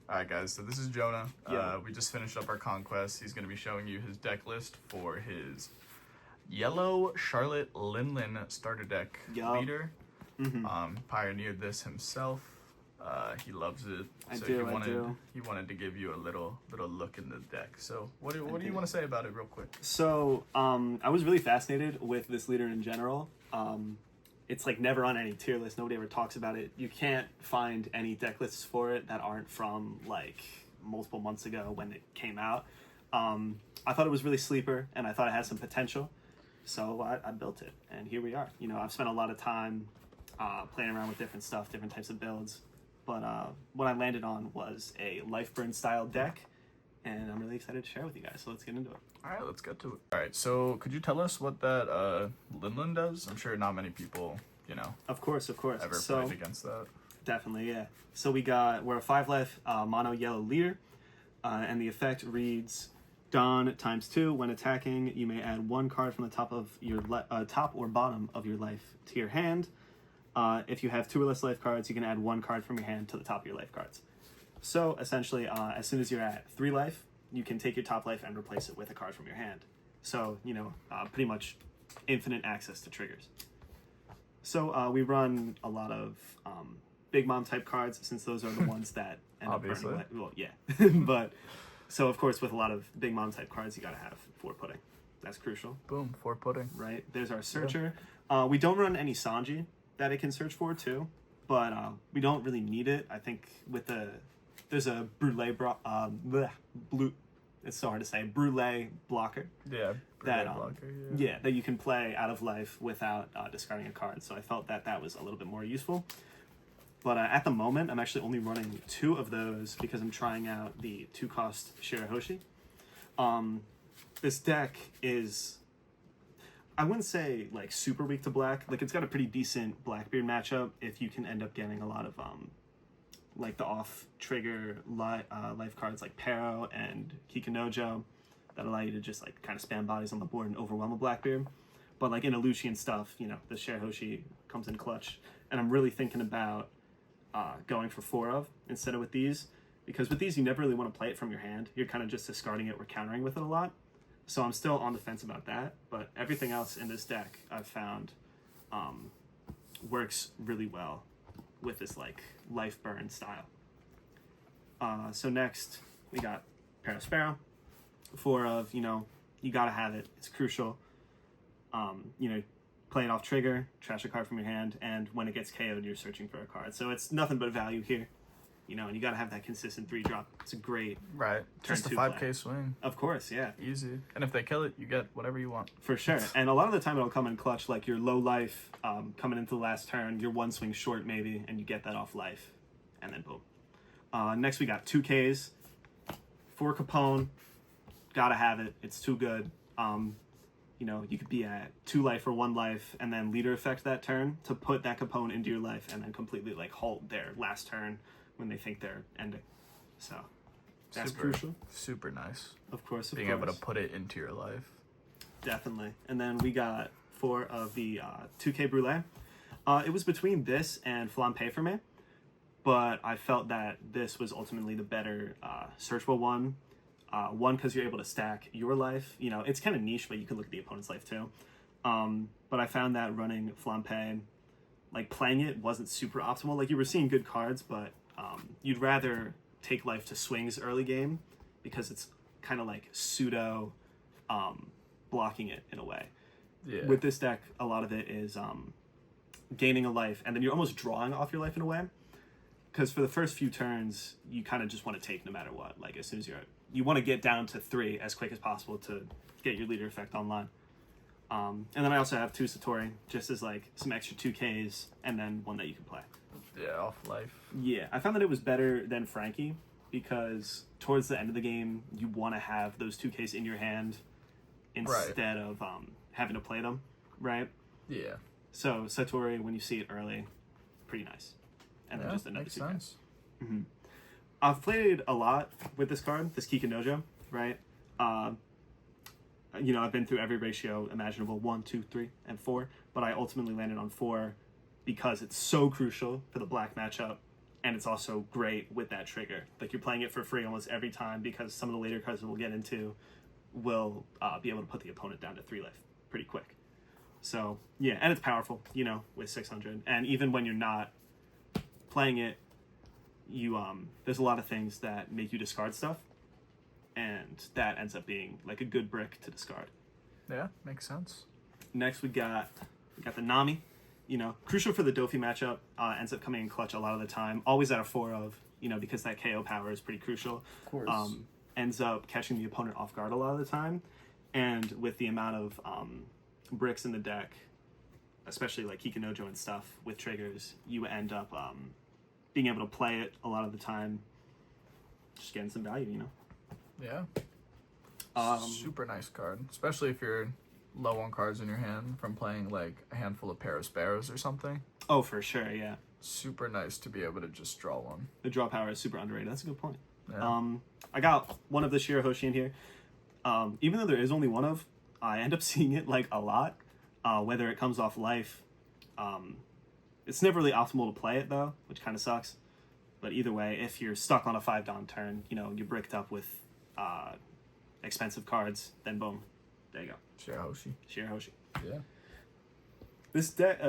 Alright guys, so this is Jonah. Yeah. We just finished up our conquest. He's going to be showing you his deck list for his yellow Charlotte Linlin starter deck leader. Pioneered this himself. He loves it. He wanted to give you a little look in the deck. So what do you want to say about it real quick? So I was really fascinated with this leader in general. It's like never on any tier list. Nobody ever talks about it. You can't find any deck lists for it that aren't from like multiple months ago when it came out. I thought it was really sleeper, and I thought it had some potential. So I built it, and here we are. You know, I've spent a lot of time playing around with different stuff, different types of builds. But what I landed on was a Life Burn style deck, and I'm really excited to share with you guys. So let's get into it. All right, let's get to it. All right, so could you tell us what that Linlin does? I'm sure not many people, you know, Of course. ever played against that. Definitely, yeah. So we're a 5-life mono yellow leader, and the effect reads: Dawn ×2. When attacking, you may add 1 card from the top of your top or bottom of your life to your hand. If you have 2 or less life cards, you can add 1 card from your hand to the top of your life cards. So essentially, as soon as you're at 3 life, you can take your top life and replace it with a card from your hand. So, you know, pretty much infinite access to triggers. So we run a lot of Bigmom type cards, since those are the ones that end up burning. Well, yeah. But so of course, with a lot of Bigmom type cards, you gotta have 4 pudding. That's crucial. Boom, 4 pudding. Right. There's our searcher. Yeah. We don't run any Sanji that it can search for too, but we don't really need it. I think with there's a it's so hard to say, Brûlé blocker. Yeah, that you can play out of life without discarding a card. So I felt that was a little bit more useful. But at the moment, I'm actually only running 2 of those because I'm trying out the 2-cost Shirahoshi. This deck is, I wouldn't say like super weak to black. Like, it's got a pretty decent Blackbeard matchup if you can end up getting a lot of like the off trigger life cards like Pero and Kikinojo that allow you to just like kind of spam bodies on the board and overwhelm a Blackbeard. But like in Alushi and stuff, you know, the Shirahoshi comes in clutch. And I'm really thinking about going for 4 of instead of with these, because with these you never really want to play it from your hand. You're kind of just discarding it or countering with it a lot. So I'm still on the fence about that, but everything else in this deck I've found works really well with this like life burn style. So next we got Parasparrow. 4 of, you know, you gotta have it. It's crucial. You know, play it off trigger, trash a card from your hand, and when it gets KO'd, you're searching for a card. So it's nothing but value here. You know, and you gotta have that consistent 3-drop. It's a great just a 5k swing. Of course, yeah. Easy. And if they kill it, you get whatever you want. For sure. And a lot of the time it'll come in clutch, like your low life coming into the last turn, you're 1 swing short maybe, and you get that off life. And then boom. Next we got 2Ks. 4 Capone. Gotta have it. It's too good. You know, you could be at 2 life or 1 life, and then leader effect that turn to put that Capone into your life, and then completely like halt their last turn when they think they're ending. So that's crucial. Super nice. Of course, being able to put it into your life. Definitely. And then we got 4 of the 2K Brûlé. It was between this and Flampe for me, but I felt that this was ultimately the better searchable one. One, because you're able to stack your life. You know, it's kind of niche, but you can look at the opponent's life too. But I found that running Flampe, like playing it wasn't super optimal. Like, you were seeing good cards, but you'd rather take life to swings early game because it's kind of like pseudo blocking it in a way. Yeah. With this deck, a lot of it is gaining a life, and then you're almost drawing off your life in a way. Because for the first few turns, you kind of just want to take no matter what. Like, as soon as you want to get down to 3 as quick as possible to get your leader effect online. And then I also have 2 Satori, just as like some extra 2Ks, and then 1 that you can play. Yeah, off life. Yeah, I found that it was better than Frankie, because towards the end of the game, you want to have those 2Ks in your hand instead of having to play them, right? Yeah. So Satori, when you see it early, pretty nice. And then just another 2K. Sense. Mm-hmm. I've played a lot with this card, this Kikinojo, right? You know, I've been through every ratio imaginable, 1, 2, 3, and 4, but I ultimately landed on 4 because it's so crucial for the black matchup. and it's also great with that trigger. Like, you're playing it for free almost every time because some of the later cards that we'll get into will be able to put the opponent down to 3 life pretty quick. So, yeah, and it's powerful, you know, with 600. And even when you're not playing it, you there's a lot of things that make you discard stuff, and that ends up being like a good brick to discard. Yeah, makes sense. Next, we got the Nami. You know, crucial for the Dofi matchup, ends up coming in clutch a lot of the time. Always at a 4 of, you know, because that KO power is pretty crucial. Of course. Ends up catching the opponent off guard a lot of the time. And with the amount of bricks in the deck, especially like Kikinojo and stuff with triggers, you end up being able to play it a lot of the time, just getting some value, you know? Yeah. Super nice card, especially if you're low on cards in your hand from playing like a handful of Paris Barrows or something. Oh, for sure, yeah. Super nice to be able to just draw one. The draw power is super underrated. That's a good point. Yeah. I got one of the Shirahoshi in here. Even though there is only one of, I end up seeing it like a lot. Whether it comes off life, it's never really optimal to play it though, which kind of sucks. But either way, if you're stuck on a 5-Don turn, you know, you're bricked up with expensive cards, then boom, there you go. Shirahoshi. Yeah. This deck,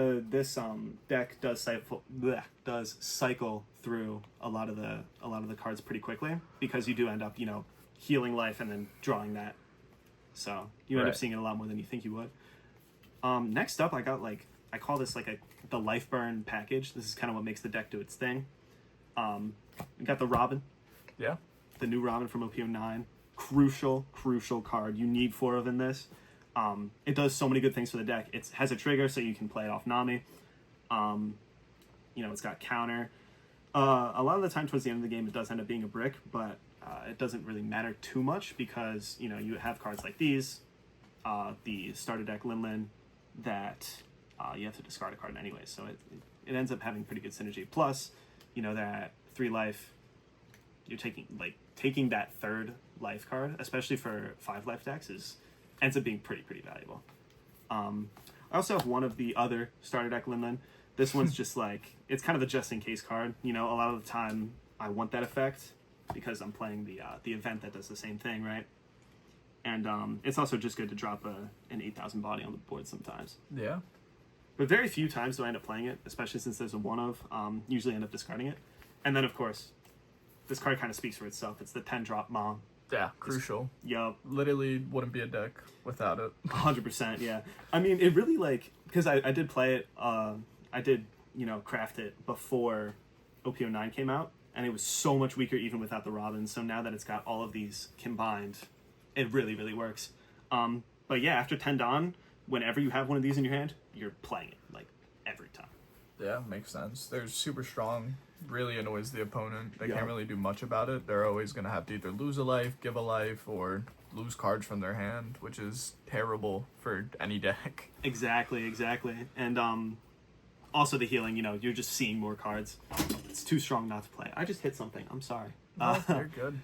deck does cycle through a lot of the cards pretty quickly, because you do end up, you know, healing life and then drawing that. So you end up seeing it a lot more than you think you would. Next up, I got I call this the life burn package. This is kind of what makes the deck do its thing. We got the Robin. Yeah. The new Robin from OP-09. Crucial card. You need 4 of in this. It does so many good things for the deck. It has a trigger, so you can play it off Nami. You know, it's got counter. A lot of the time towards the end of the game, it does end up being a brick, but it doesn't really matter too much because, you know, you have cards like these, the starter deck Linlin, that you have to discard a card anyway. So it ends up having pretty good synergy. Plus, you know, that 3 life, you're taking that 3rd life card, especially for 5 life decks, ends up being pretty valuable. I also have one of the other starter deck Linlin. This one's just it's kind of a just in case card. You know, a lot of the time I want that effect because I'm playing the event that does the same thing, right? And it's also just good to drop an 8,000 body on the board sometimes. Yeah. But very few times do I end up playing it, especially since there's a 1 of. Usually end up discarding it. And then, of course, this card kind of speaks for itself. It's the 10-drop Mom. Yeah, crucial. Yup. Literally wouldn't be a deck without it. 100%, yeah. I mean, it really, because I did play it, I did, you know, craft it before OP-09 came out, and it was so much weaker even without the Robin, so now that it's got all of these combined, it really works. But yeah, after 10 Dawn, whenever you have one of these in your hand, you're playing it, every time. Yeah, makes sense. They're super strong. Really annoys the opponent. They can't really do much about it. They're always going to have to either lose a life, give a life, or lose cards from their hand, which is terrible for any deck. Exactly. And also the healing, you know, you're just seeing more cards. It's too strong not to play. I just hit something. I'm sorry. No, you're good.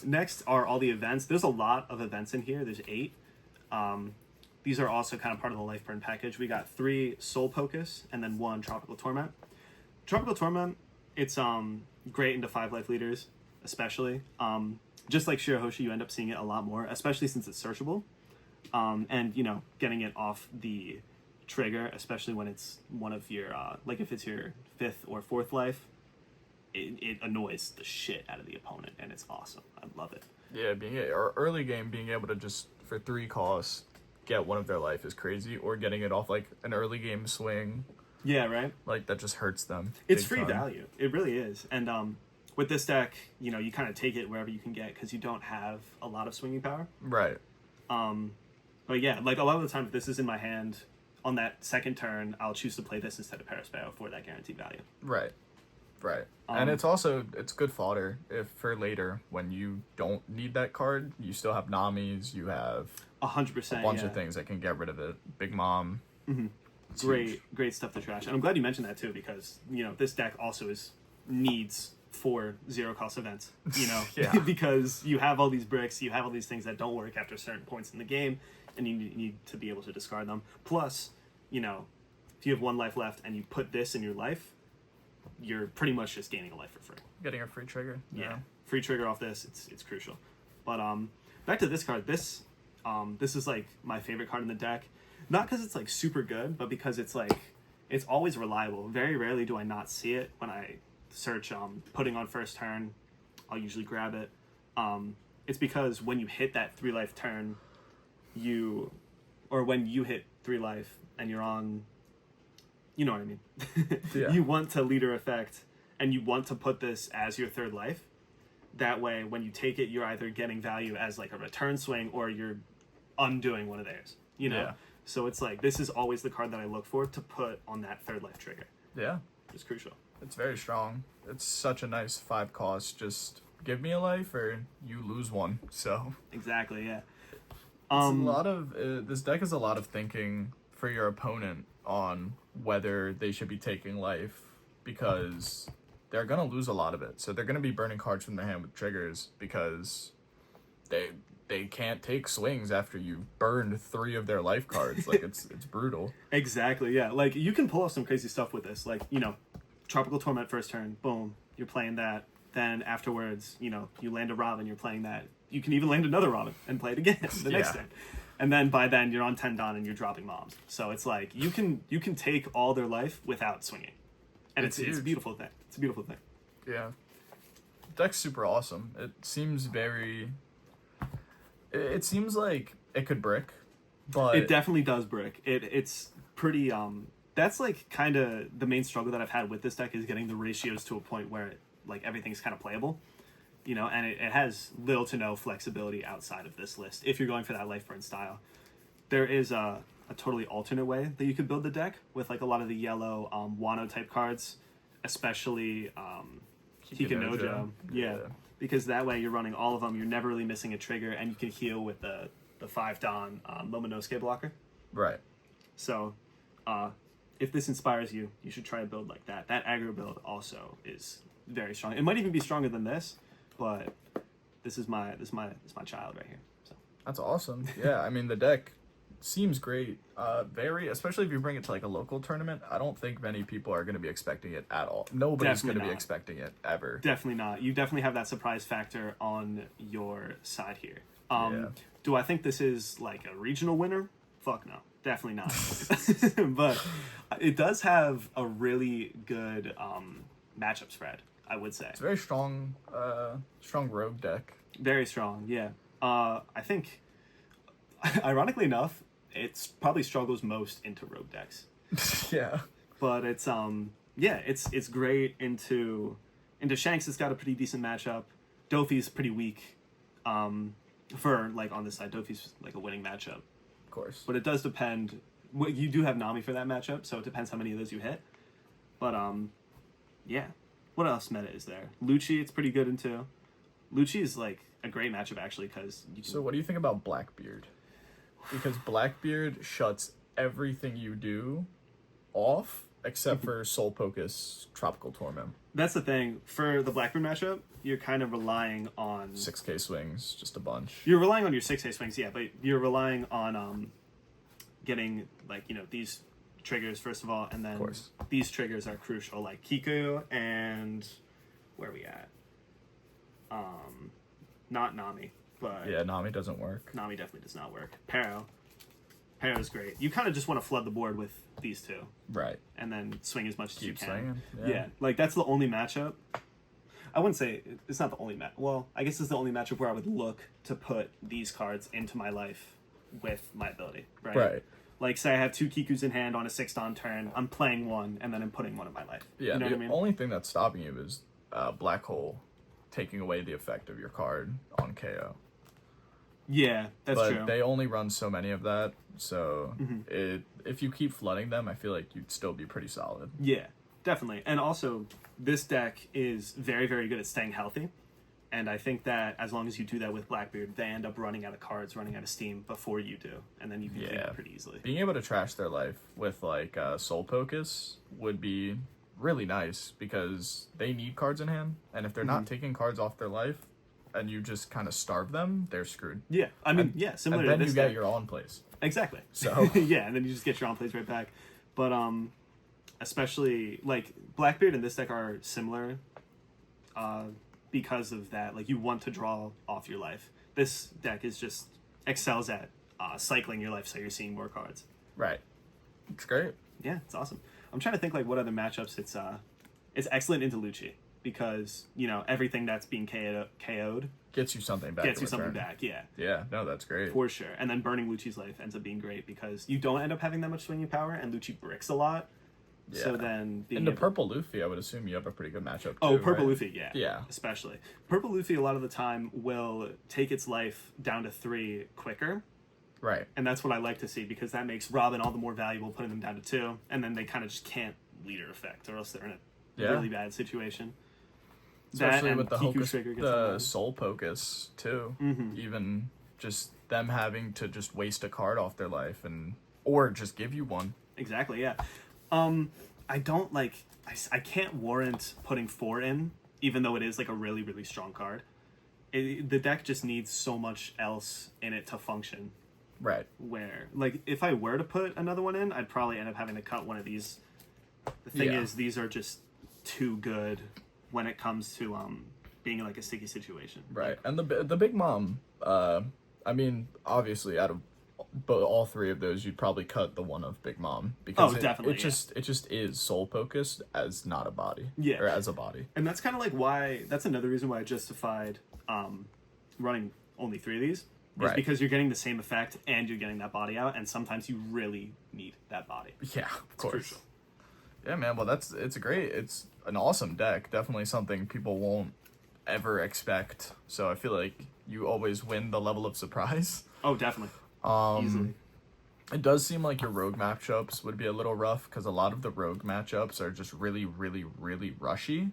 Next are all the events. There's a lot of events in here. There's 8. These are also kind of part of the Life Burn package. We got 3 Soul Pocus and then 1 Tropical Torment. Tropical Torment, it's great into 5 life leaders, especially. Just like Shirahoshi, you end up seeing it a lot more, especially since it's searchable. And, you know, getting it off the trigger, especially when it's one of your, if it's your 5th or 4th life, it annoys the shit out of the opponent, and it's awesome. I love it. Yeah, early game, being able to just, for 3 costs, get one of their life is crazy, or getting it off, an early game swing. Yeah, right? That just hurts them. It's free value. It really is. And with this deck, you know, you kind of take it wherever you can get because you don't have a lot of swinging power. Right. But yeah, a lot of the time, if this is in my hand, on that 2nd turn, I'll choose to play this instead of Paris Barrow for that guaranteed value. Right. And it's good fodder if for later when you don't need that card, you still have Namis, you have 100%, a bunch of things that can get rid of it. Bigmom. Mm-hmm. Great stuff to trash. And I'm glad you mentioned that too, because, you know, this deck also needs 4 0-cost events, you know, because you have all these bricks, you have all these things that don't work after certain points in the game, and you need to be able to discard them. Plus, you know, if you have 1 life left and you put this in your life, you're pretty much just gaining a life for free. Getting a free trigger. Yeah. Free trigger off this, it's crucial. But back to this card. This is like my favorite card in the deck. Not because it's like super good, but because it's like it's always reliable. Very rarely do I not see it when I search putting on first turn. I'll usually grab it. It's because when you hit that 3 life turn, when you hit 3 life and you're on, you know what I mean. Yeah. You want to leader effect, and you want to put this as your 3rd life. That way, when you take it, you're either getting value as like a return swing, or you're undoing one of theirs. You know. Yeah. So it's like this is always the card that I look for to put on that 3rd life trigger. Yeah. It's crucial. It's very strong. It's such a nice 5 cost. Just give me a life or you lose one. So exactly, yeah. It's a lot of this deck is a lot of thinking for your opponent on whether they should be taking life, because they're gonna lose a lot of it. So they're gonna be burning cards from their hand with triggers because they can't take swings after you burned 3 of their life cards. Like it's brutal. Exactly, yeah. Like you can pull off some crazy stuff with this. Like, you know, Tropical Torment first turn, boom, you're playing that. Then afterwards, you know, you land a Robin, you're playing that. You can even land another Robin and play it again the next turn. And then by then you're on 10 Don and you're dropping moms. So it's like you can take all their life without swinging. And it's a beautiful thing. It's a beautiful thing. Yeah. Deck's super awesome. It seems like it could brick, but it definitely does brick. It's pretty that's like kind of the main struggle that I've had with this deck, is getting the ratios to a point where like everything's kind of playable, you know, and it has little to no flexibility outside of this list if you're going for that life burn style. There is a totally alternate way that you could build the deck with like a lot of the yellow Wano type cards, especially Hikanojo. Yeah, because that way you're running all of them, you're never really missing a trigger, and you can heal with the 5 Don Momonosuke blocker. Right. So if this inspires you, you should try a build like that. That aggro build also is very strong. It might even be stronger than this, but this is my child right here. So that's awesome. Yeah, I mean the deck seems great. Especially if you bring it to like a local tournament. I don't think many people are going to be expecting it at all. Nobody's going to be expecting it ever. Definitely not. You definitely have that surprise factor on your side here. Do I think this is like a regional winner? Fuck no. Definitely not. But it does have a really good matchup spread, I would say. It's a very strong rogue deck. Very strong, yeah. I think, ironically enough, it probably struggles most into rogue decks. Yeah. But it's it's great into Shanks. It's got a pretty decent matchup. Dofi's pretty weak. For like on this side, Dofi's like a winning matchup. Of course. But it does depend. You do have Nami for that matchup, so it depends how many of those you hit. But yeah. What else meta is there? Lucci, it's pretty good into. Lucci is like a great matchup actually, because you can... So what do you think about Blackbeard? Because Blackbeard shuts everything you do off except for Soul Pocus Tropical Torment. That's the thing. For the Blackbeard matchup, you're kind of relying on 6k swings, just a bunch. You're relying on your 6k swings, yeah, but you're relying on getting like, you know, these triggers first of all, and then these triggers are crucial, like Kiku and where are we at? Not Nami, but yeah, Nami doesn't work. Nami definitely does not work. Paro's great. You kind of just want to flood the board with these two, right? And then swing as much as you can. Swinging. Yeah, like that's the only matchup. I wouldn't say it's not the only match. Well, I guess it's the only matchup where I would look to put these cards into my life with my ability, right? Right. Like, say I have 2 Kikus in hand on a 6-Don turn, I'm playing one, and then I'm putting one in my life. Yeah, you know the what I mean? only thing that's stopping you is Black Hole taking away the effect of your card on KO. Yeah, that's true. But they only run so many of that, so if you keep flooding them, I feel like you'd still be pretty solid. Yeah, definitely. And also, this deck is very, very good at staying healthy. And I think that as long as you do that with Blackbeard, they end up running out of cards, running out of steam before you do. And then you can clean it pretty easily. Being able to trash their life with, like, Soul Pocus would be really nice because they need cards in hand. And if they're not taking cards off their life and you just kind of starve them, they're screwed. Yeah, I mean, similar to this. And then you get your on plays. Exactly. So yeah, and then you just get your on plays right back. But especially like Blackbeard and this deck are similar because of that. Like you want to draw off your life. This deck is just excels at cycling your life, so you're seeing more cards. Right. It's great. Yeah, it's awesome. I'm trying to think like what other matchups it's excellent into Lucci because you know everything that's being KO'd gets you something back. Yeah. Yeah, no, that's great. For sure. And then burning Lucci's life ends up being great because you don't end up having that much swinging power, and Lucci bricks a lot. Yeah. So then in the purple Luffy, I would assume you have a pretty good matchup too, Oh, purple right? Luffy, yeah. Yeah. Especially. Purple Luffy a lot of the time will take its life down to 3 quicker. Right. And that's what I like to see because that makes Robin all the more valuable putting them down to 2, and then they kind of just can't leader effect or else they're in a really bad situation. Especially with the soul pocus too. Mm-hmm. Even just them having to just waste a card off their life or just give you one. Exactly, yeah. I don't like I can't warrant putting 4 in, even though it is like a really, really strong card. The deck just needs so much else in it to function. Right. Where, like, if I were to put another one in, I'd probably end up having to cut one of these. The thing is, these are just too good when it comes to being in like a sticky situation. Right. Like, and the Bigmom, I mean, obviously out of all 3 of those, you'd probably cut the one of Bigmom because it just is soul focused as not a body. Yeah. Or as a body. And that's kind of like why that's another reason why I justified running only 3 of these. Is because you're getting the same effect and you're getting that body out, and sometimes you really need that body. Yeah, of course. Crucial. Yeah, man. Well, it's an awesome deck. Definitely something people won't ever expect. So I feel like you always win the level of surprise. Oh, definitely. Easily. It does seem like your rogue matchups would be a little rough because a lot of the rogue matchups are just really, really, really rushy.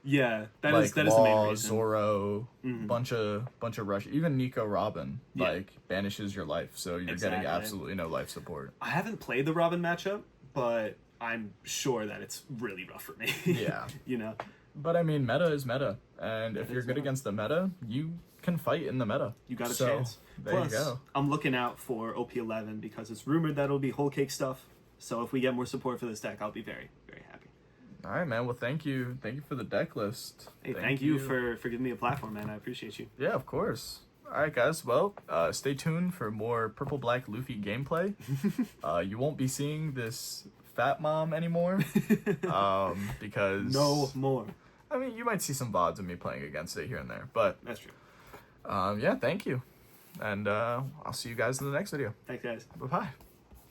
Yeah, that like is the main reason. Zoro, bunch of rush. Even Nico Robin banishes your life, so you're getting absolutely no life support. I haven't played the Robin matchup, but I'm sure that it's really rough for me. Yeah, you know. But I mean, meta is meta, and if you're good against the meta, you can fight in the meta. You got a chance. There you go. I'm looking out for OP-11 because it's rumored that it'll be whole cake stuff. So if we get more support for this deck, I'll be very, very happy. All right, man. Well, thank you for the deck list. Hey, thank you for giving me a platform, man. I appreciate you. Yeah, of course. All right, guys. Well, stay tuned for more Purple Black Luffy gameplay. You won't be seeing this fat mom anymore, because no more. I mean, you might see some VODs of me playing against it here and there, but that's true. Yeah, thank you, and I'll see you guys in the next video. Thanks, guys. Bye bye.